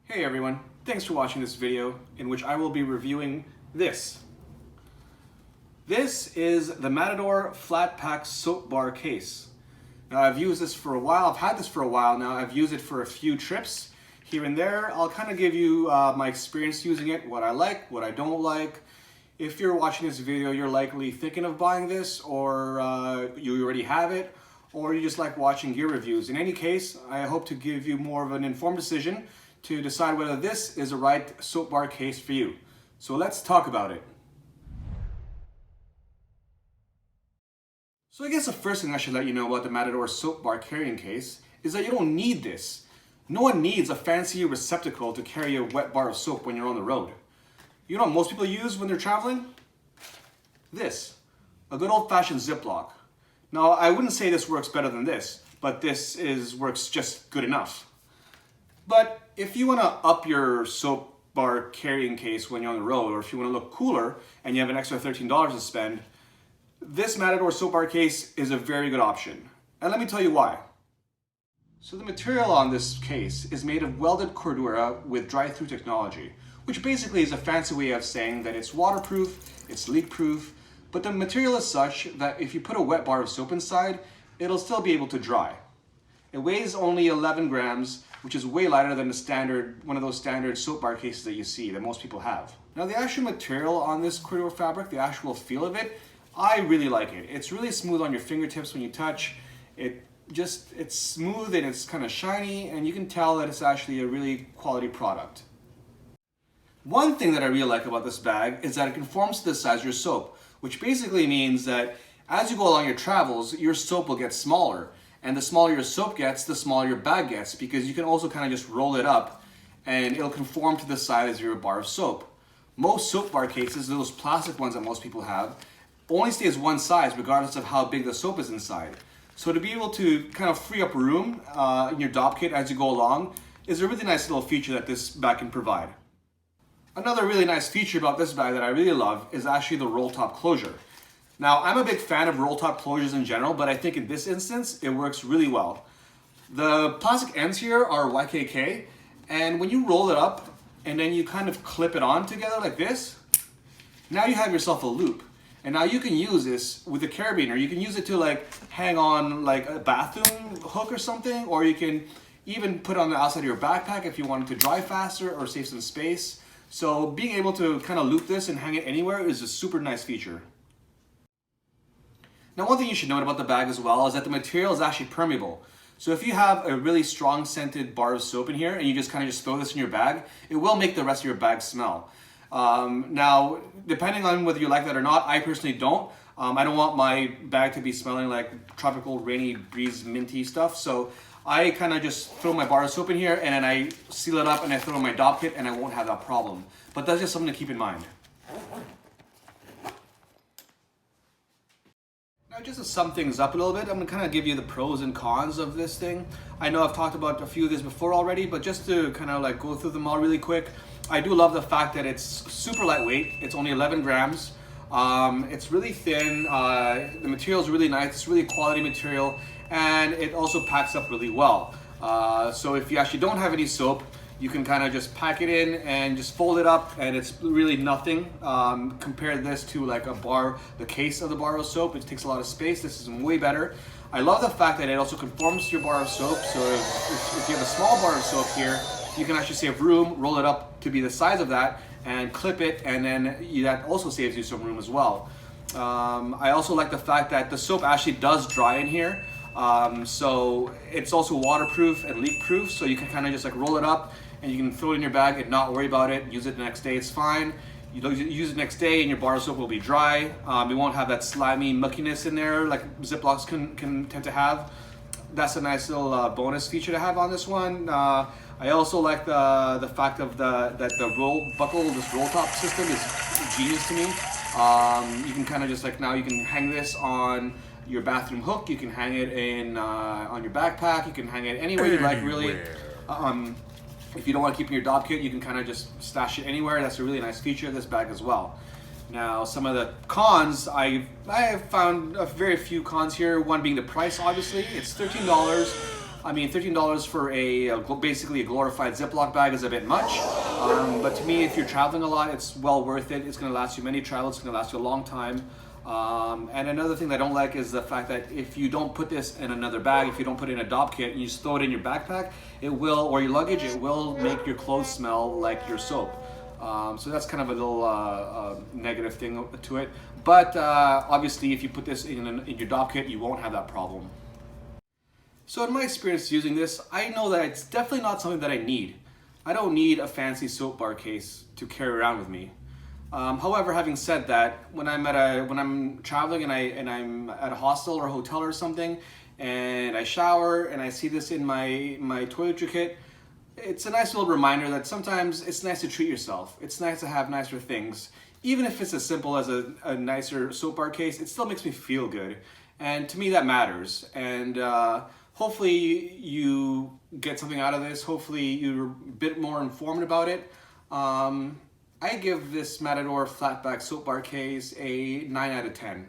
Hey everyone, thanks for watching this video in which I will be reviewing this. This is the Matador FlatPak soap bar case. Now I've used this for a while, I've had this for a while now, I've used it for a few trips here and there. I'll kind of give you my experience using it, what I like, what I don't like. If you're watching this video, you're likely thinking of buying this, or you already have it, or you just like watching gear reviews. In any case, I hope to give you more of an informed decision to decide whether this is the right soap bar case for you. So let's talk about it. So I guess the first thing I should let you know about the Matador soap bar carrying case is that you don't need this. No one needs a fancy receptacle to carry a wet bar of soap when you're on the road. You know what most people use when they're traveling? This, a good old-fashioned Ziploc. Now I wouldn't say this works better than this, but this works just good enough. But if you want to up your soap bar carrying case when you're on the road, or if you want to look cooler and you have an extra $13 to spend, this Matador soap bar case is a very good option. And let me tell you why. So the material on this case is made of welded cordura with dry-through technology, which basically is a fancy way of saying that it's waterproof, it's leak-proof, but the material is such that if you put a wet bar of soap inside, it'll still be able to dry. It weighs only 11 grams, which is way lighter than one of those standard soap bar cases that you see, that most people have. Now the actual material on this cordura fabric, the actual feel of it, I really like it. It's really smooth on your fingertips when you touch. It's smooth and it's kind of shiny, and you can tell that it's actually a really quality product. One thing that I really like about this bag is that it conforms to the size of your soap, which basically means that as you go along your travels, your soap will get smaller. And the smaller your soap gets, the smaller your bag gets, because you can also kind of just roll it up and it'll conform to the size of your bar of soap. Most soap bar cases, those plastic ones that most people have, only stay as one size regardless of how big the soap is inside. So to be able to kind of free up room in your DOP kit as you go along is a really nice little feature that this bag can provide. Another really nice feature about this bag that I really love is actually the roll top closure. Now, I'm a big fan of roll top closures in general, but I think in this instance, it works really well. The plastic ends here are YKK, and when you roll it up and then you kind of clip it on together like this, now you have yourself a loop. And now you can use this with a carabiner. You can use it to like hang on like a bathroom hook or something, or you can even put it on the outside of your backpack if you want it to dry faster or save some space. So being able to kind of loop this and hang it anywhere is a super nice feature. Now one thing you should note about the bag as well is that the material is actually permeable. So if you have a really strong scented bar of soap in here and you just kind of throw this in your bag, it will make the rest of your bag smell. Now, depending on whether you like that or not, I personally don't. I don't want my bag to be smelling like tropical rainy breeze minty stuff. So I kind of just throw my bar of soap in here and then I seal it up and I throw in my DOP kit and I won't have that problem. But that's just something to keep in mind. Now just to sum things up a little bit, I'm going to kind of give you the pros and cons of this thing. I know I've talked about a few of these before already, but just to kind of like go through them all really quick, I do love the fact that it's super lightweight. It's only 11 grams. It's really thin. The material is really nice. It's really quality material, and it also packs up really well. So if you actually don't have any soap, you can kind of just pack it in and just fold it up, and it's really nothing. Compare this to like the case of the bar of soap, which takes a lot of space. This is way better. I love the fact that it also conforms to your bar of soap. So if you have a small bar of soap here, you can actually save room, roll it up to be the size of that, and clip it, and then that also saves you some room as well. I also like the fact that the soap actually does dry in here. So it's also waterproof and leak proof, so you can kind of just like roll it up and you can throw it in your bag and not worry about it. Use it the next day, it's fine. You don't use it the next day and your bar of soap will be dry. It won't have that slimy muckiness in there like Ziplocs can tend to have. That's a nice little bonus feature to have on this one. I also like the fact of that the roll buckle, this roll top system is genius to me. You can kind of just like, now you can hang this on your bathroom hook, you can hang it in on your backpack, you can hang it anywhere you like really. If you don't want to keep in your DOP kit, you can kind of just stash it anywhere. That's a really nice feature of this bag as well. Now, some of the cons, I have found a very few cons here. One being the price, obviously. It's $13 I mean, $13 for basically a glorified Ziploc bag is a bit much. But to me, if you're traveling a lot, it's well worth it. It's going to last you many travels. It's going to last you a long time. And another thing that I don't like is the fact that if you don't put this in another bag, if you don't put it in a Dopp kit and you just throw it in your backpack, it will, or your luggage, it will make your clothes smell like your soap. So that's kind of a little negative thing to it. But obviously, if you put this in your Dopp kit, you won't have that problem. So in my experience using this, I know that it's definitely not something that I need. I don't need a fancy soap bar case to carry around with me. However, having said that, when I'm traveling and I'm at a hostel or a hotel or something, and I shower and I see this in my toiletry kit, it's a nice little reminder that sometimes it's nice to treat yourself. It's nice to have nicer things. Even if it's as simple as a nicer soap bar case, it still makes me feel good. And to me that matters. And hopefully you get something out of this. Hopefully you're a bit more informed about it. I give this Matador FlatPak soap bar case a 9 out of 10.